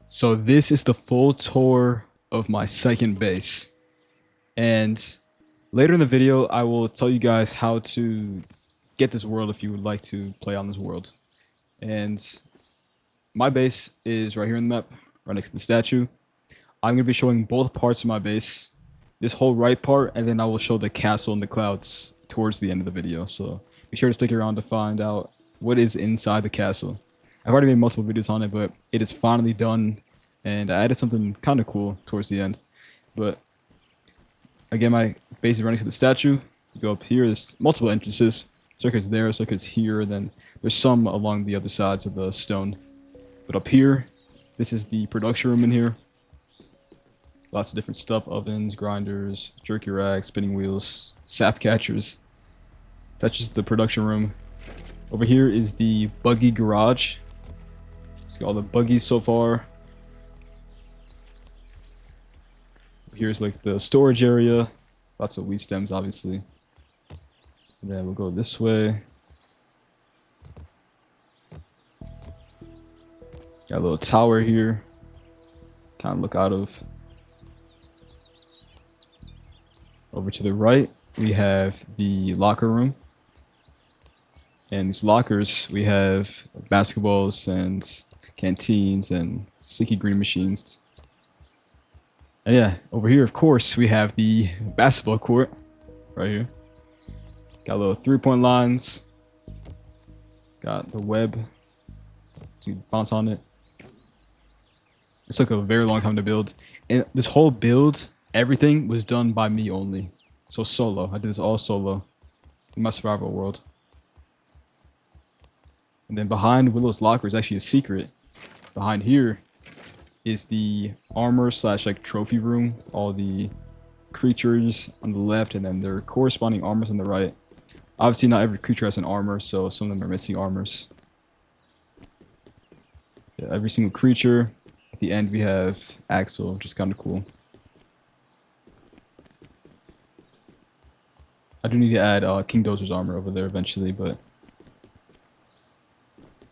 So this is the full tour of my second base. And later in the video, I will tell you guys how to get this world if you would like to play on this world. And my base is right here in the map, right next to the statue. I'm going to be showing both parts of my base, this whole right part, and then I will show the castle in the clouds towards the end of the video. So be sure to stick around to find out what is inside the castle. I've already made multiple videos on it, but it is finally done, and I added something kind of cool towards the end. But again, my base is running to the statue. You go up here, there's multiple entrances. Circuits there, circuits here, and then there's some along the other sides of the stone. But up here, this is the production room in here. Lots of different stuff, ovens, grinders, jerky racks, spinning wheels, sap catchers. That's just the production room. Over here is the Buggy Garage. It's got all the buggies so far. Here's like the storage area. Lots of weed stems, obviously. And then we'll go this way. Got a little tower here. Kind of look out of. Over to the right, we have the locker room. And these lockers, we have basketballs and canteens and sticky green machines. And yeah, over here, of course, we have the basketball court right here. Got little three-point lines. Got the web to bounce on it. This took a very long time to build. And this whole build, everything was done by me only. So solo. I did this all solo in my survival world. And then behind Willow's locker is actually a secret. Behind here is the armor slash like trophy room with all the creatures on the left and then their corresponding armors on the right. Obviously not every creature has an armor, so some of them are missing armors. Yeah, every single creature. At the end we have Axel, which is kind of cool. I do need to add King Dozer's armor over there eventually, but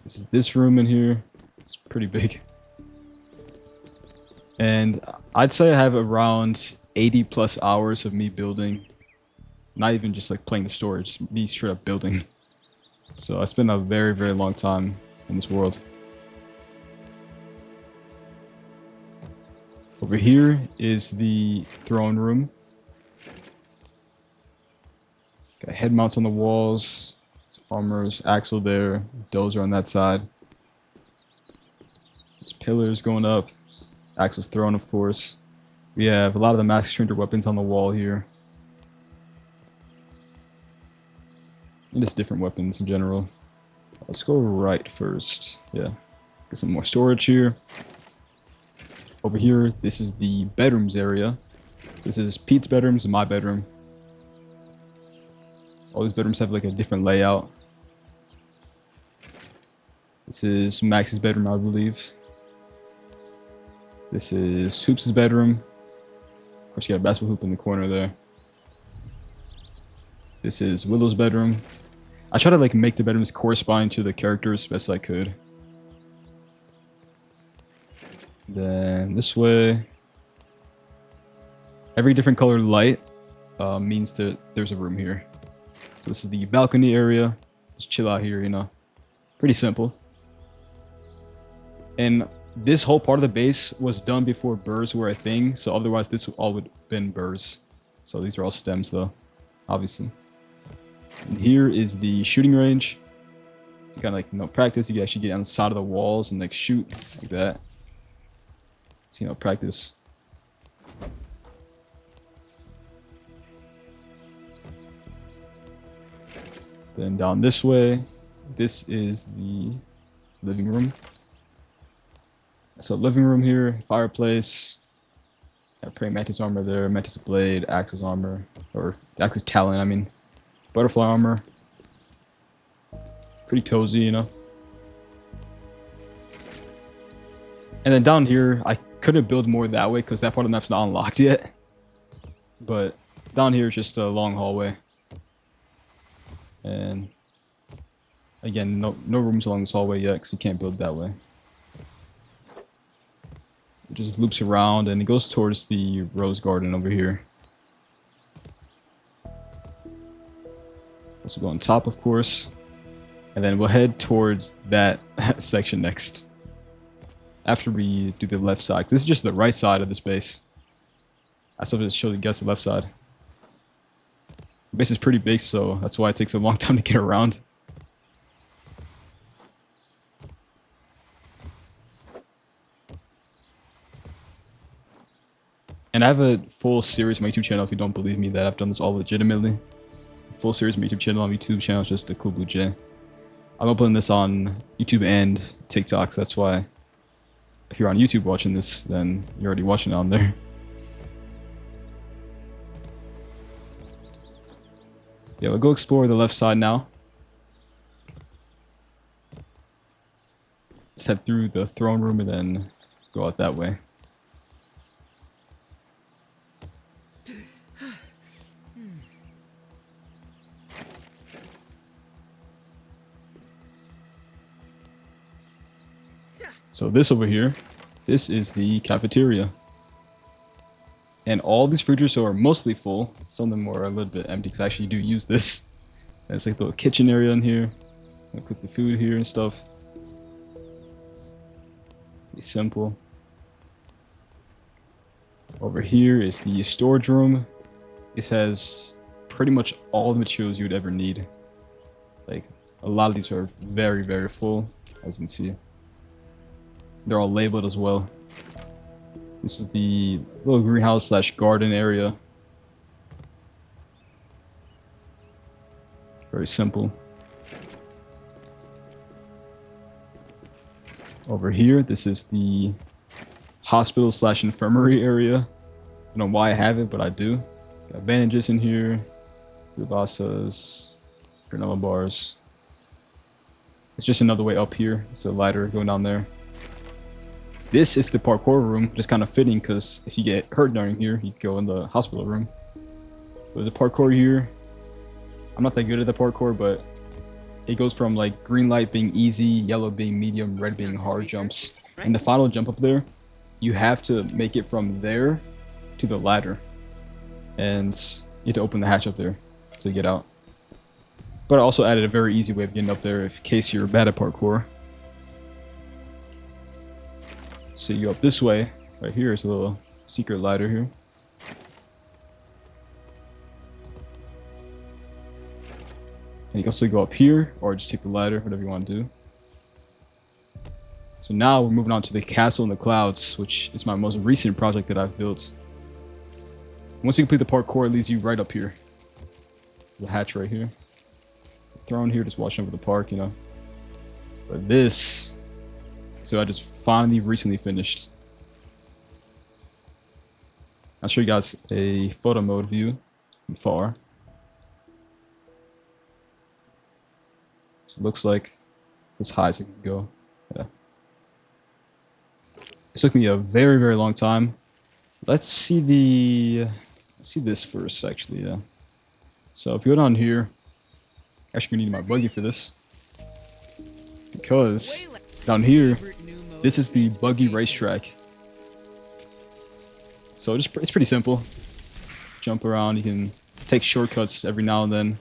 this is this room in here. It's pretty big. And I'd say I have around 80 plus hours of me building. Not even just like playing the story, just me straight up building. So I spent a very, very long time in this world. Over here is the throne room. Got head mounts on the walls, some armors, Axel there, Dozer on that side. There's pillars going up, Axel's throne of course. We have a lot of the mask stranger weapons on the wall here. And just different weapons in general. Let's go right first. Yeah, get some more storage here. Over here, this is the bedrooms area. This is Pete's bedrooms and my bedroom. All these bedrooms have like a different layout. This is Max's bedroom, I believe. This is Hoops' bedroom. Of course, you got a basketball hoop in the corner there. This is Willow's bedroom. I try to like make the bedrooms correspond to the characters as best I could. Then this way, every different color light means that there's a room here. So this is the balcony area. Just chill out here, you know. Pretty simple. And this whole part of the base was done before burrs were a thing, so otherwise this all would have been burrs. So these are all stems though, obviously. And here is the shooting range. You kind of like, you know, practice. You can actually get on the side of the walls and like shoot like that. So, you know, practice. Then down this way, this is the living room. So living room here, fireplace. Got praying mantis armor there, mantis blade, axe's armor, or axe's talon, I mean. Butterfly armor. Pretty cozy, you know. And then down here, I couldn't build more that way because that part of the map's not unlocked yet. But down here is just a long hallway. And again, no rooms along this hallway yet because you can't build that way. It just loops around and it goes towards the rose garden over here. Also go on top, of course. And then we'll head towards that section next. After we do the left side. This is just the right side of this base. I still have to show you guys the left side. The base is pretty big, so that's why it takes a long time to get around. And I have a full series on my YouTube channel if you don't believe me that I've done this all legitimately. A full series on my YouTube channel. On my YouTube channel is just ACoolBlueJay. I'm uploading this on YouTube and TikTok, so that's why if you're on YouTube watching this, then you're already watching it on there. Yeah, we'll go explore the left side now. Let's head through the throne room and then go out that way. So this over here, this is the cafeteria. And all these fridges are mostly full. Some of them are a little bit empty because I actually do use this. There's like a little kitchen area in here. I cook the food here and stuff. Pretty simple. Over here is the storage room. This has pretty much all the materials you would ever need. Like, a lot of these are very, very full, as you can see. They're all labeled as well. This is the little greenhouse slash garden area. Very simple. Over here, this is the hospital slash infirmary area. I don't know why I have it, but I do. Got bandages in here, Lubasas, granola bars. It's just another way up here. It's a ladder going down there. This is the parkour room, just kind of fitting because if you get hurt during here, you go in the hospital room. There's a parkour here. I'm not that good at the parkour, but it goes from like green light being easy, yellow being medium, red being hard jumps. And the final jump up there, you have to make it from there to the ladder. And you have to open the hatch up there so you get out. But I also added a very easy way of getting up there in case you're bad at parkour. So you go up this way. Right here is a little secret ladder here. And you can also go up here or just take the ladder, whatever you want to do. So now we're moving on to the castle in the clouds, which is my most recent project that I've built. Once you complete the parkour, it leads you right up here. There's a hatch right here. Throne here, just watching over the park, you know. But this, so I just finally recently finished. I'll show you guys a photo mode view from far. So it looks like as high as it can go. Yeah. It took me a very, very long time. Let's see this first, actually, yeah. So if you go down here, actually gonna need my buggy for this. Because down here, this is the Buggy Racetrack. So it's pretty simple. Jump around, you can take shortcuts every now and then.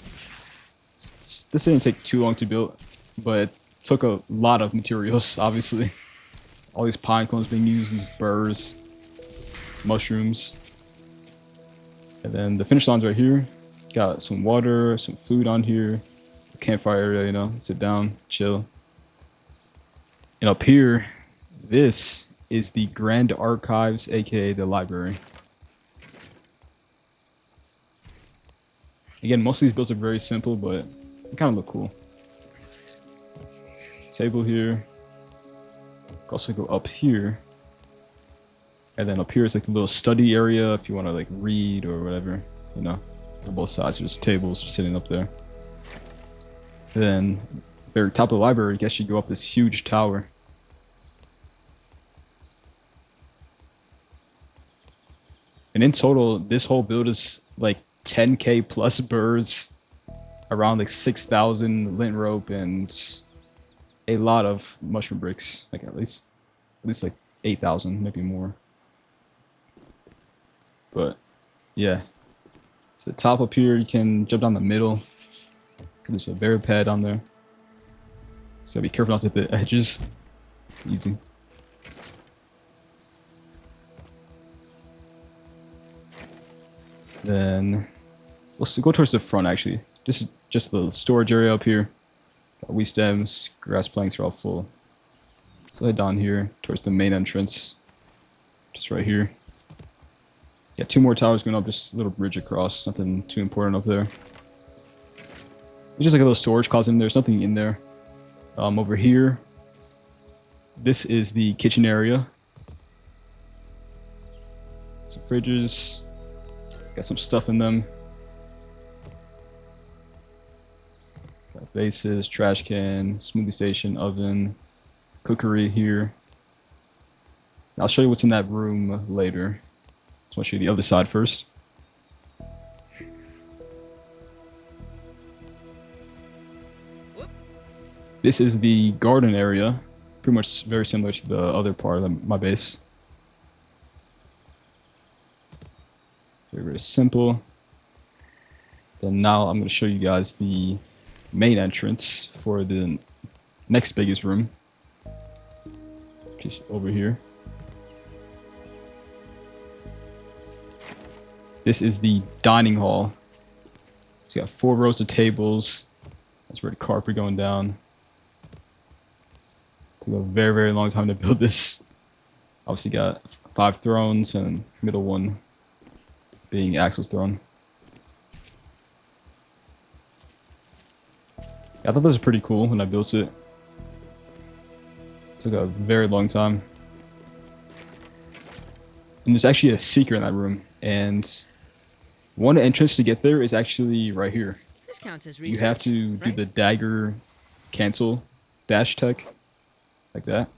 This didn't take too long to build, but it took a lot of materials, obviously. All these pine cones being used, these burrs, mushrooms. And then the finish line's right here. Got some water, some food on here. Campfire area, you know, sit down, chill. And up here, this is the Grand Archives, aka the library. Again, most of these builds are very simple, but they kind of look cool. Table here. Also go up here. And then up here is like a little study area if you want to like read or whatever, you know. On both sides, there's tables sitting up there. Then, very top of the library, you can actually go up this huge tower. And in total, this whole build is like 10k plus burrs, around like 6,000 lint rope, and a lot of mushroom bricks. Like at least like 8,000, maybe more. But yeah, it's the top up here. You can jump down the middle. There's a barrier pad on there, so be careful not to hit the edges. Easy. Then we'll go towards the front. Actually, this is just the storage area up here. Wheat stems, grass planks are all full. So head down here towards the main entrance, just right here. Yeah, 2 more towers going up, just a little bridge across. Nothing too important up there. It's just like a little storage closet in there. There's nothing in there. Over here, this is the kitchen area. Some fridges. Got some stuff in them. Got vases, trash can, smoothie station, oven, cookery here. I'll show you what's in that room later. So I'll show you the other side first. This is the garden area. Pretty much very similar to the other part of my base. Very, very simple. Then now I'm going to show you guys the main entrance for the next biggest room. Just over here. This is the dining hall. It's got 4 rows of tables. That's red carpet going down. Took a very, very long time to build this. Obviously got 5 thrones and middle one being Axel's throne. Yeah, I thought this was pretty cool when I built it. Took a very long time. And there's actually a secret in that room. And one entrance to get there is actually right here. This counts as research, you have to do the dagger cancel dash tech. Like that.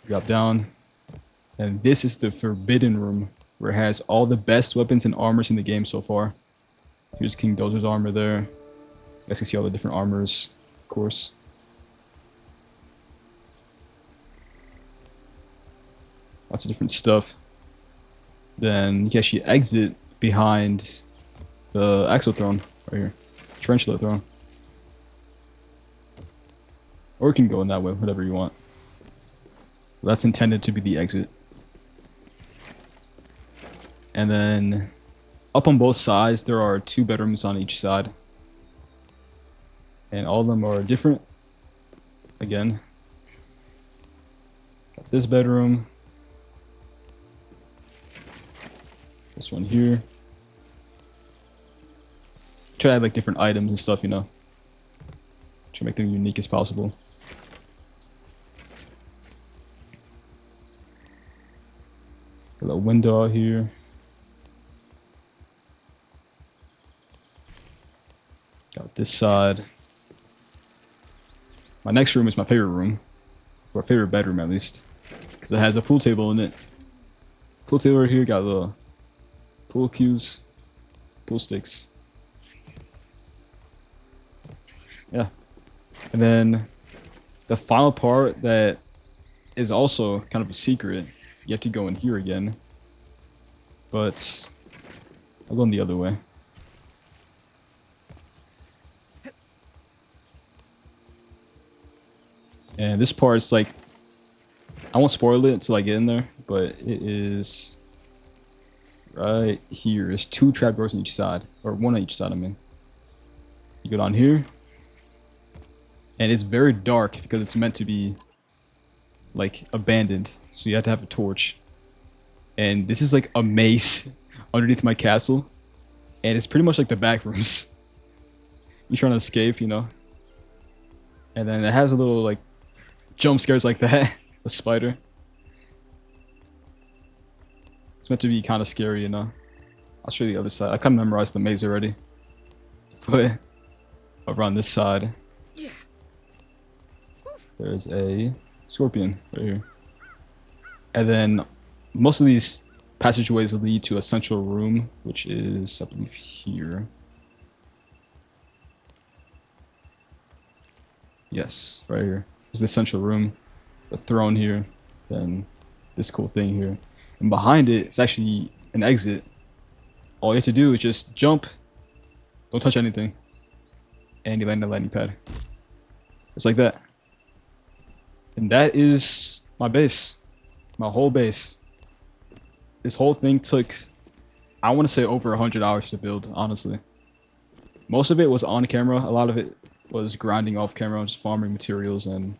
Drop down. And this is the forbidden room, where it has all the best weapons and armors in the game so far. Here's King Dozer's armor there. You guys can see all the different armors, of course. Lots of different stuff. Then you can actually exit behind the Axel throne right here. Tarantula throne. Or you can go in that way, whatever you want. So that's intended to be the exit. And then up on both sides, there are 2 bedrooms on each side. And all of them are different. Again. Got this bedroom. This one here. Try to add like different items and stuff, you know. Try to make them unique as possible. Got a little window out here. Got this side. My next room is my favorite room. Or favorite bedroom at least. Because it has a pool table in it. Pool table right here, got the pool cues, pool sticks. Yeah. And then the final part that is also kind of a secret. You have to go in here again. But I'll go in the other way. And this part is like, I won't spoil it until I get in there, but it is right here. There's 2 trapdoors on each side, or 1 on each side, I mean. You go down here, and it's very dark because it's meant to be like abandoned, so you have to have a torch. And this is like a maze underneath my castle, and it's pretty much like the Backrooms. You're trying to escape, you know. And then it has a little like jump scares like that. A spider. It's meant to be kind of scary, you know. I'll show you the other side. I kind of memorized the maze already. But over on this side, there's a scorpion right here. And then most of these passageways lead to a central room, which is, I believe, here. Yes, right here. There's the central room. The throne here. Then this cool thing here. And behind it, it's actually and exit, all you have to do is just jump, don't touch anything, and you land on the landing pad. Just like that. And that is my base. My whole base. This whole thing took, I want to say, over 100 hours to build, honestly. Most of it was on camera. A lot of it was grinding off camera, just farming materials, and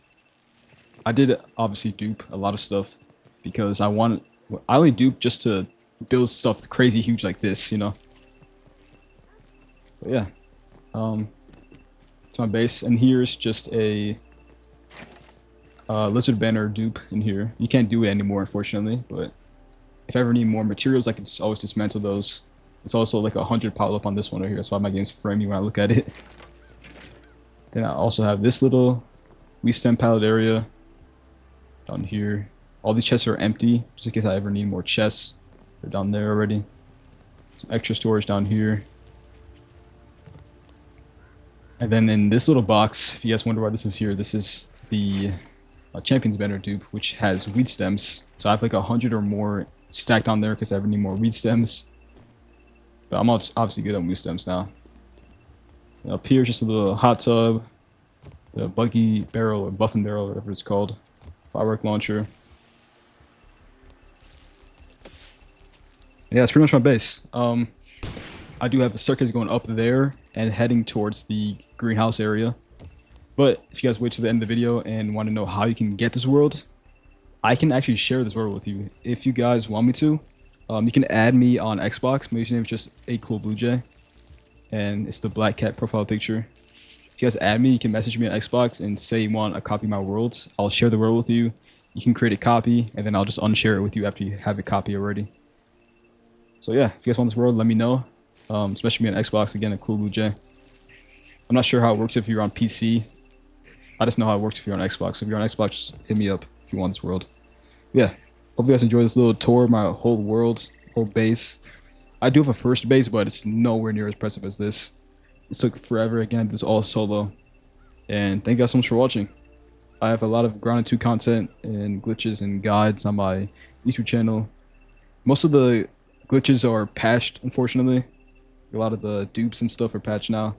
I did obviously dupe a lot of stuff because I only dupe just to build stuff crazy huge like this, you know. But yeah, it's my base, and here's just a lizard banner dupe in here. You can't do it anymore, unfortunately, but if I ever need more materials, I can just always dismantle those. It's also like 100 power up on this one right here. That's why my game's framey when I look at it. Then I also have this little wheat stem pallet area down here. All these chests are empty, just in case I ever need more chests. They're down there already. Some extra storage down here. And then in this little box, if you guys wonder why this is here, this is the Champions Banner dupe, which has weed stems. So I have like 100 or more stacked on there because I ever need more weed stems. But I'm obviously good on weed stems now. And up here, just a little hot tub, the Buggy barrel or Buffin barrel, whatever it's called, Firework launcher. Yeah, that's pretty much my base. I do have a staircase going up there and heading towards the greenhouse area. But if you guys wait to the end of the video and want to know how you can get this world, I can actually share this world with you. If you guys want me to, you can add me on Xbox. My username is just ACoolBlueJay, and it's the black cat profile picture. If you guys add me, you can message me on Xbox and say you want a copy of my world. I'll share the world with you. You can create a copy, and then I'll just unshare it with you after you have a copy already. So yeah, if you guys want this world, let me know. Especially me on Xbox, again, ACoolBlueJay. I'm not sure how it works if you're on PC. I just know how it works if you're on Xbox. So if you're on Xbox, just hit me up if you want this world. Yeah, hope you guys enjoy this little tour of my whole world, whole base. I do have a first base, but it's nowhere near as impressive as this. This took forever. Again, this is all solo. And thank you guys so much for watching. I have a lot of Grounded 2 content and glitches and guides on my YouTube channel. Most of the glitches are patched, unfortunately. A lot of the dupes and stuff are patched now.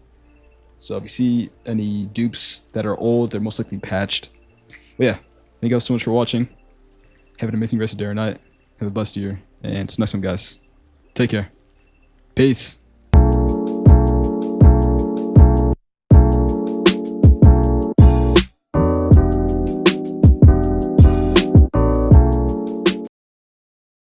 So if you see any dupes that are old, they're most likely patched. But yeah, thank you guys so much for watching. Have an amazing rest of the day or night. Have a blessed year. And till next time, guys. Take care. Peace.